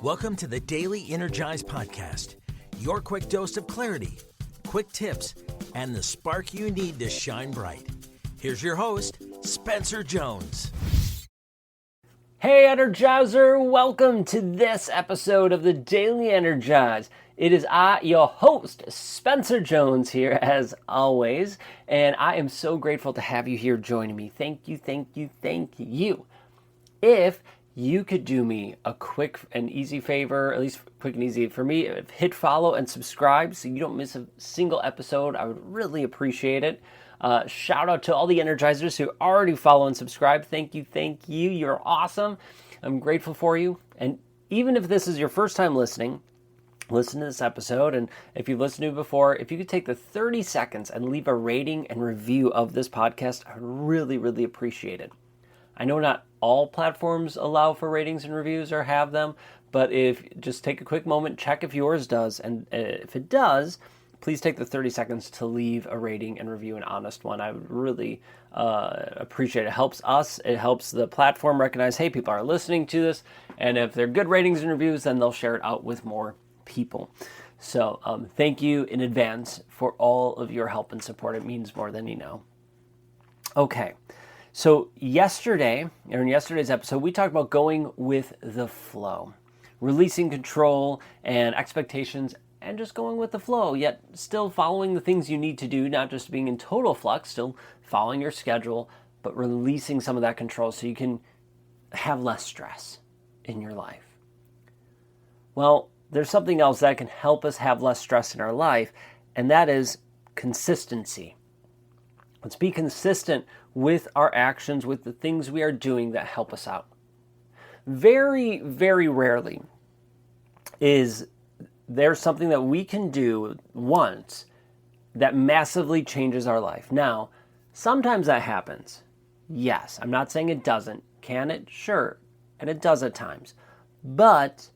Welcome to the Daily Energize Podcast, your quick dose of clarity, quick tips, and the spark you need to shine bright. Here's your host, Spencer Jones. Hey Energizer, welcome to this episode of the Daily Energize. It is I, your host, Spencer Jones here as always, and I am so grateful to have you here joining me. Thank you. If you could do me a quick and easy favor, at least quick and easy for me, hit follow and subscribe so you don't miss a single episode. I would really appreciate it. Shout out to all the Energizers who already follow and subscribe. Thank you. You're awesome. I'm grateful for you. And even if this is your first time listening, listen to this episode. And if you've listened to it before, if you could take the 30 seconds and leave a rating and review of this podcast, I would really appreciate it. I know not all platforms allow for ratings and reviews or have them, but if just take a quick moment, check if yours does. And if it does, please take the 30 seconds to leave a rating and review, an honest one. I would really appreciate it. It helps us. It helps the platform recognize, hey, people are listening to this. And if they're good ratings and reviews, then they'll share it out with more people. So thank you in advance for all of your help and support. It means more than you know. Okay. So in yesterday's episode, we talked about going with the flow, releasing control and expectations, and just going with the flow, yet still following the things you need to do, not just being in total flux, still following your schedule, but releasing some of that control so you can have less stress in your life. Well, there's something else that can help us have less stress in our life, and that is consistency. Let's be consistent with our actions, with the things we are doing that help us out. Very rarely is there something that we can do once that massively changes our life. Now, sometimes that happens. Yes, I'm not saying it doesn't. Can it? Sure. And it does at times. But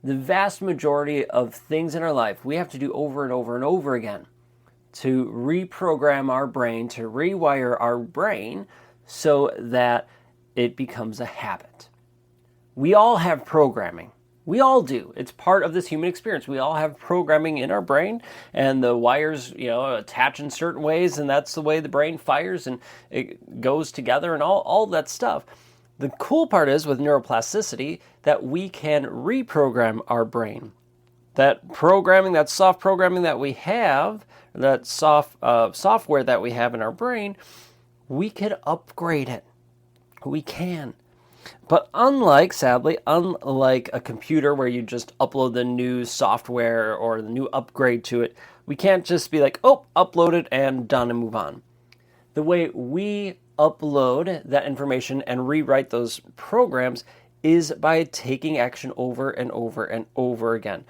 the vast majority of things in our life we have to do over and over again to reprogram our brain, to rewire our brain so that it becomes a habit. We all have programming. We all do. It's part of this human experience. We all have programming in our brain, and the wires, attach in certain ways, and that's the way the brain fires and it goes together and all that stuff. The cool part is with neuroplasticity that we can reprogram our brain. That programming, that soft programming that we have, that software that we have in our brain, we can upgrade it. We can. But sadly, unlike a computer where you just upload the new software or the new upgrade to it, we can't just be like, upload it and done and move on. The way we upload that information and rewrite those programs is by taking action over and over again.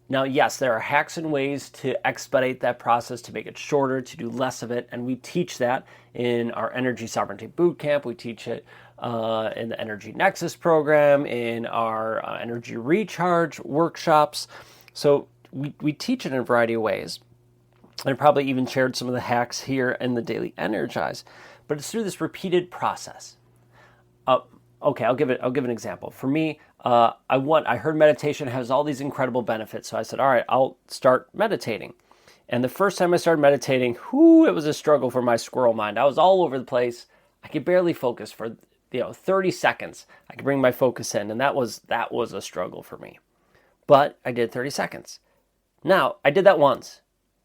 Now, yes, there are hacks and ways to expedite that process, to make it shorter, to do less of it, and we teach that in our Energy Sovereignty Bootcamp. We teach it in the Energy Nexus program, in our Energy Recharge workshops. So we teach it in a variety of ways. I probably even shared some of the hacks here in the Daily Energize, but it's through this repeated process. I'll give an example. For me, I heard meditation has all these incredible benefits, so I said, all right, I'll start meditating. And the first time I started meditating, it was a struggle for my squirrel mind. I was all over the place. I could barely focus for 30 seconds. I could bring my focus in, and that was a struggle for me. But I did 30 seconds. Now, I did that once.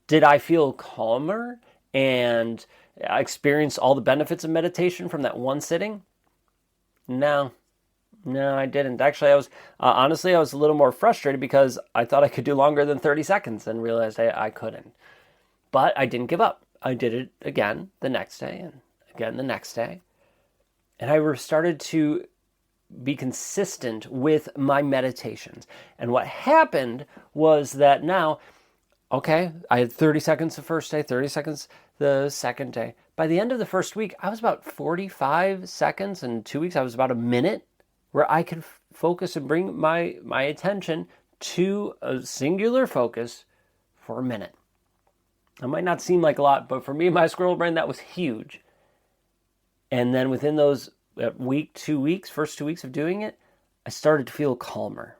Did I feel calmer and experience all the benefits of meditation from that one sitting? No, I didn't. Actually, I was a little more frustrated because I thought I could do longer than 30 seconds and realized I couldn't. But I didn't give up. I did it again the next day and again the next day. And I started to be consistent with my meditations. And what happened was that now, I had 30 seconds the first day, 30 seconds the second day. By the end of the first week, I was about 45 seconds. In 2 weeks, I was about a minute where I could focus and bring my attention to a singular focus for a minute. It might not seem like a lot, but for me, my squirrel brain, that was huge. And then within those week, 2 weeks, first 2 weeks of doing it, I started to feel calmer.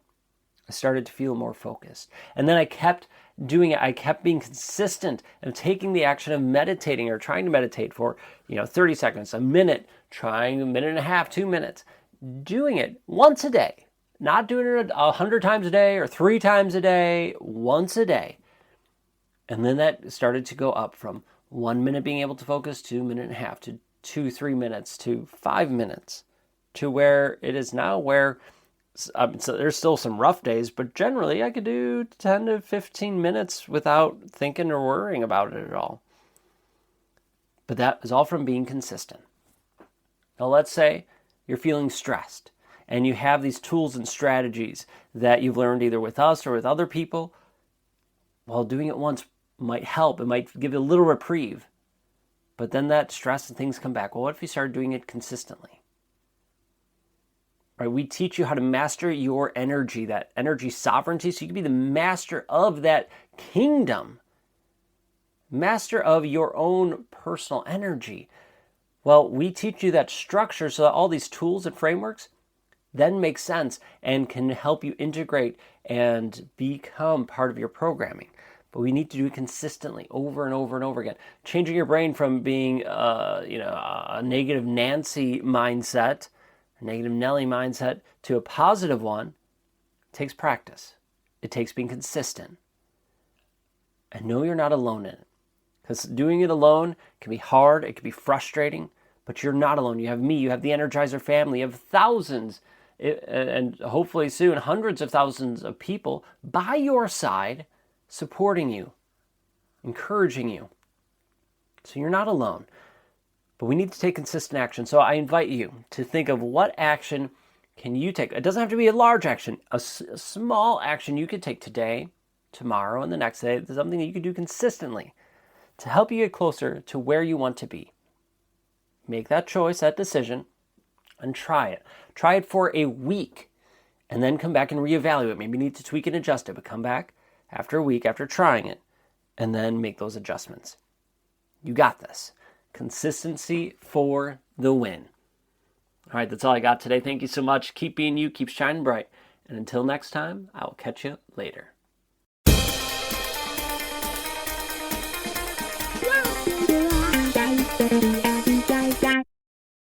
I started to feel more focused. And then I kept doing it. I kept being consistent and taking the action of meditating or trying to meditate for, 30 seconds, a minute, trying a minute and a half, 2 minutes, doing it once a day, not doing it 100 times a day or 3 times a day, once a day. And then that started to go up from 1 minute being able to focus to a minute and a half to 2-3 minutes to 5 minutes to where it is now where so there's still some rough days, but generally I could do 10 to 15 minutes without thinking or worrying about it at all. But that is all from being consistent. Now let's say you're feeling stressed and you have these tools and strategies that you've learned either with us or with other people. Well, doing it once might help. It might give you a little reprieve. But then that stress and things come back. Well, what if you started doing it consistently? Right, we teach you how to master your energy, that energy sovereignty, so you can be the master of that kingdom, master of your own personal energy. Well, we teach you that structure so that all these tools and frameworks then make sense and can help you integrate and become part of your programming. But we need to do it consistently over and over and over again. Changing your brain from being a negative Nancy mindset, negative Nelly mindset to a positive one takes practice. It takes being consistent. And know you're not alone in it. Because doing it alone can be hard, it can be frustrating, but you're not alone. You have me, you have the Energizer family, you have thousands, and hopefully soon hundreds of thousands of people by your side supporting you, encouraging you. So you're not alone. But we need to take consistent action. So I invite you to think of what action can you take. It doesn't have to be a large action. A small action you could take today, tomorrow, and the next day. There's something that you can do consistently to help you get closer to where you want to be. Make that choice, that decision, and try it. Try it for a week, and then come back and reevaluate. Maybe you need to tweak and adjust it, but come back after a week, after trying it, and then make those adjustments. You got this. Consistency for the win. All right, that's all I got today. Thank you so much. Keep being you, keep shining bright. And until next time, I will catch you later. Wow.